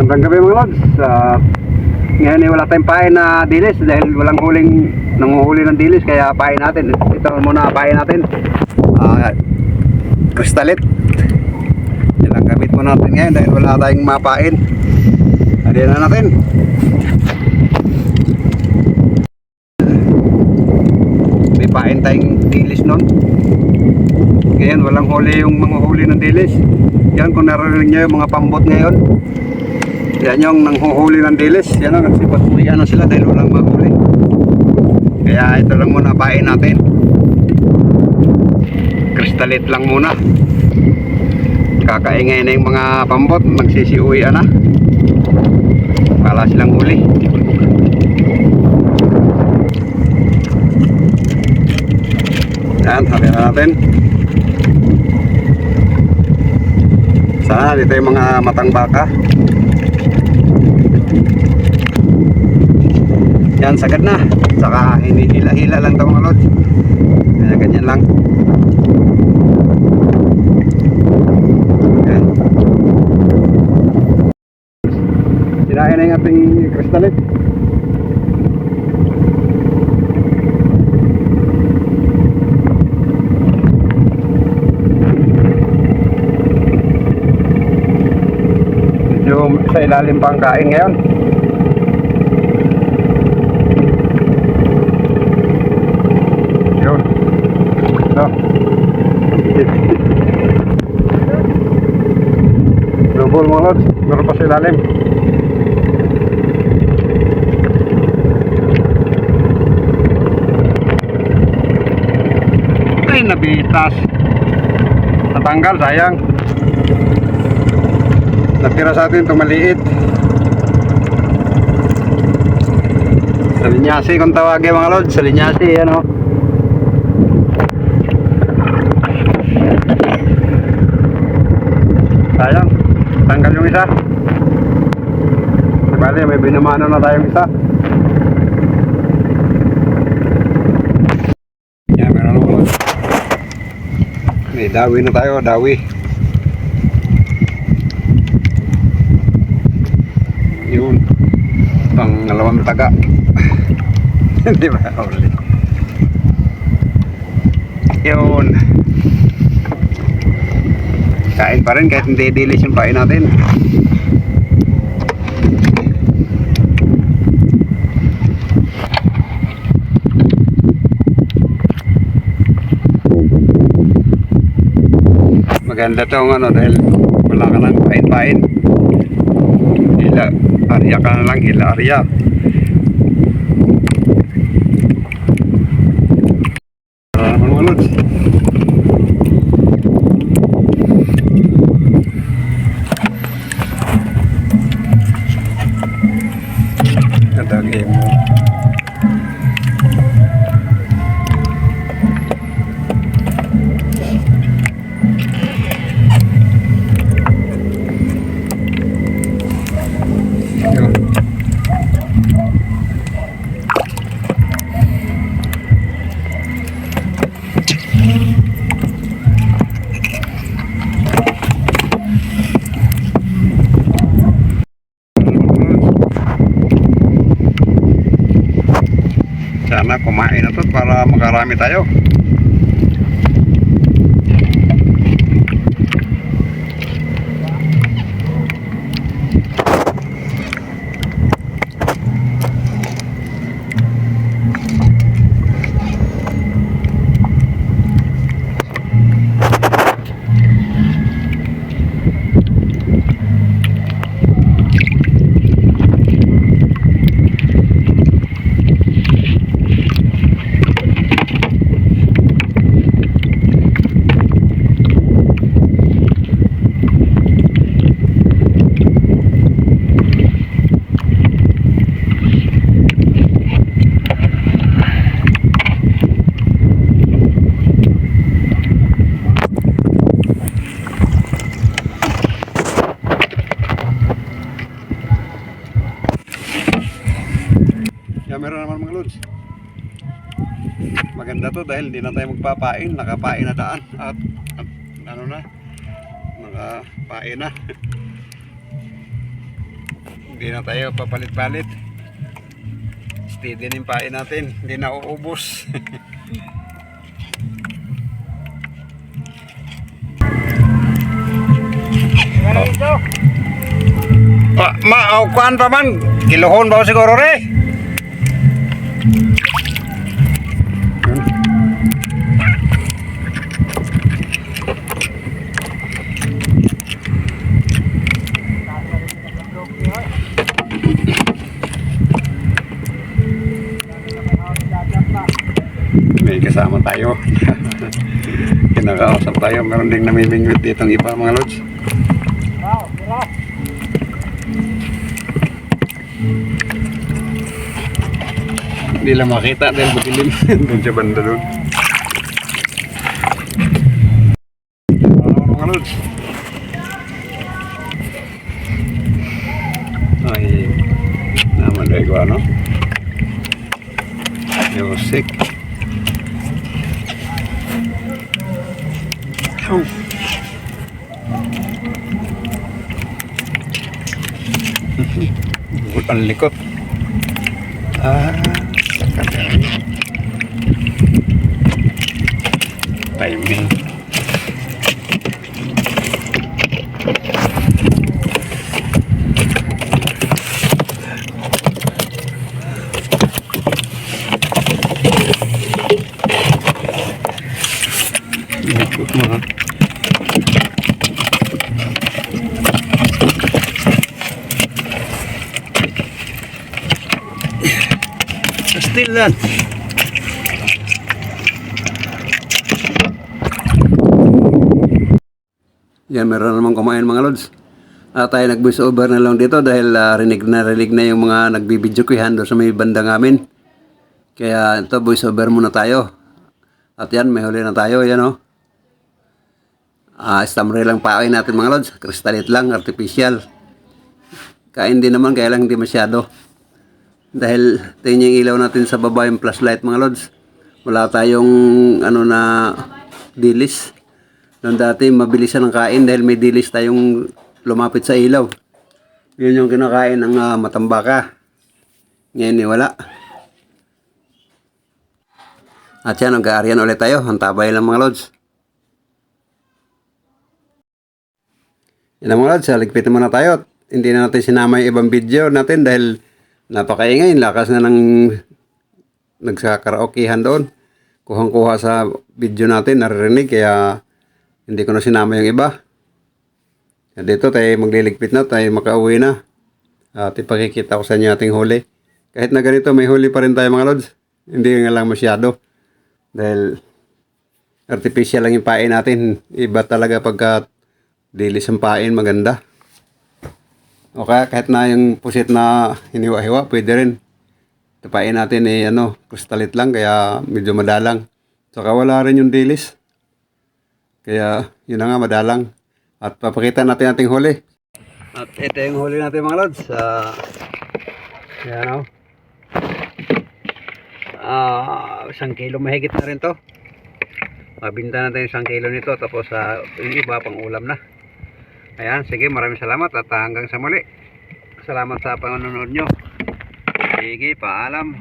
Magandang gabi mga lods. Ngayon ay wala tayong pain na dilis dahil walang nanguhuli ng dilis, kaya pain natin. Ito muna pain natin. Kristalit. Yan ang gamit mo natin ngayon dahil wala tayong mapain. Adiyan na natin. May pain tayong dilis nun. Ngayon walang huli yung mga huli ng dilis. Yan, kung narinig nyo yung mga pambot ngayon, yan yung nanghuhuli ng dilis. Yan o, nagsipag-uwian na sila dahil walang mahuli. Kaya ito lang muna pain natin. Kristalit lang muna. Kakaingay na yung mga pambot, magsisiuwian na. Wala silang huli. Yan, sabi na natin. Sana dito yung mga matang baka. Yan, sagad na. Saka hinihila-hila lang ito mga lods. Kaya ganyan lang. Yan. Sinain na yung ating kristalit. Medyo sa ilalim pa ang kain ngayon. Yun. Ito. Double mga lods. Meron pa sa ilalim. Ay, nabitas. Natanggal, sayang. Natira sa atin itong maliit. Salinyasi kung tawagin mga lods. Salinyasi, yan o. Sayang, tanggal yung isa. Bali, may binamano na tayong isa. Yan, meron mga lods. May dawi na tayo, dawi. Yun, pangalawang taga. Hindi ba ulit? Yun, kain pa rin kahit hindi dilis yung pain natin. Maganda tong ano dahil wala ka nang pain-pain. Hila arya ka na lang, hila arya. Mga lods. Kadagi mo. Sana kumain na to para makarami tayo. Meron naman mga lods. Maganda to dahil hindi na tayo magpapain, nakapain na daan at ano na, nakapain na. Hindi na tayo papalit-palit. Steady na yung pain natin. Hindi na uubos. Kuan pa man. Kilohon ba siguro re? May kasama tayo. Kinakausap tayo. Meron ding namimingwit dito ng iba mga lods. Hindi lang makita dahil madilim. Doon siya banda doon. Mga lods. Ay, naman dahil ko ano. Music. Oh. Ang likot. Timing. Likot mga. Still lang. Yan, meron namang kumain mga lods. Tayo nag-voice over na lang dito dahil rinig na yung mga nagbibidyo kuyan doon sa may bandang amin. Kaya ito, voice over muna tayo. At yan, may huli na tayo. Yan o. Stamre lang paoy natin mga lods. Kristalit lang, artificial. Kain din naman, kaya lang hindi masyado. Dahil tingin yung ilaw natin sa baba yung flashlight mga lods. Wala tayong ano na dilis. Noon dati mabilisan ang kain dahil may dilis tayong lumapit sa ilaw. Yun yung kinakain ng matambaka. Ngayon wala. At yan, nag-aaryan ulit tayo. Ang tabay lang mga lods. Yan mga lods, ligpitin muna tayo. Hindi na natin sinama yung ibang video natin dahil napakaingay, lakas na ng nagsakaraokehan doon. Kuhang-kuha sa video natin, naririnig, kaya hindi ko na sinama yung iba. At dito tayo magliligpit na, tayo makauwi na. At ipakikita ko sa inyo ating huli. Kahit na ganito, may huli pa rin tayo mga lods. Hindi nga lang masyado. Dahil artificial lang yung pain natin. Iba talaga pagka dilis ang pain, maganda. O kaya kahit na yung pusit na hiniwa-hiwa, pwede rin. Tapain natin kristalit lang, kaya medyo madalang. Saka wala rin yung dilis. Kaya yun na nga, madalang. At papakita natin ating huli. At ito yung huli natin mga lods. Yan o. 1 kilo mahigit na rin to. Mabinta natin yung 1 kilo nito. Tapos yung iba pang ulam na. Ayan, sige, maraming salamat at hanggang sa muli. Salamat sa panonood nyo. Sige, paalam.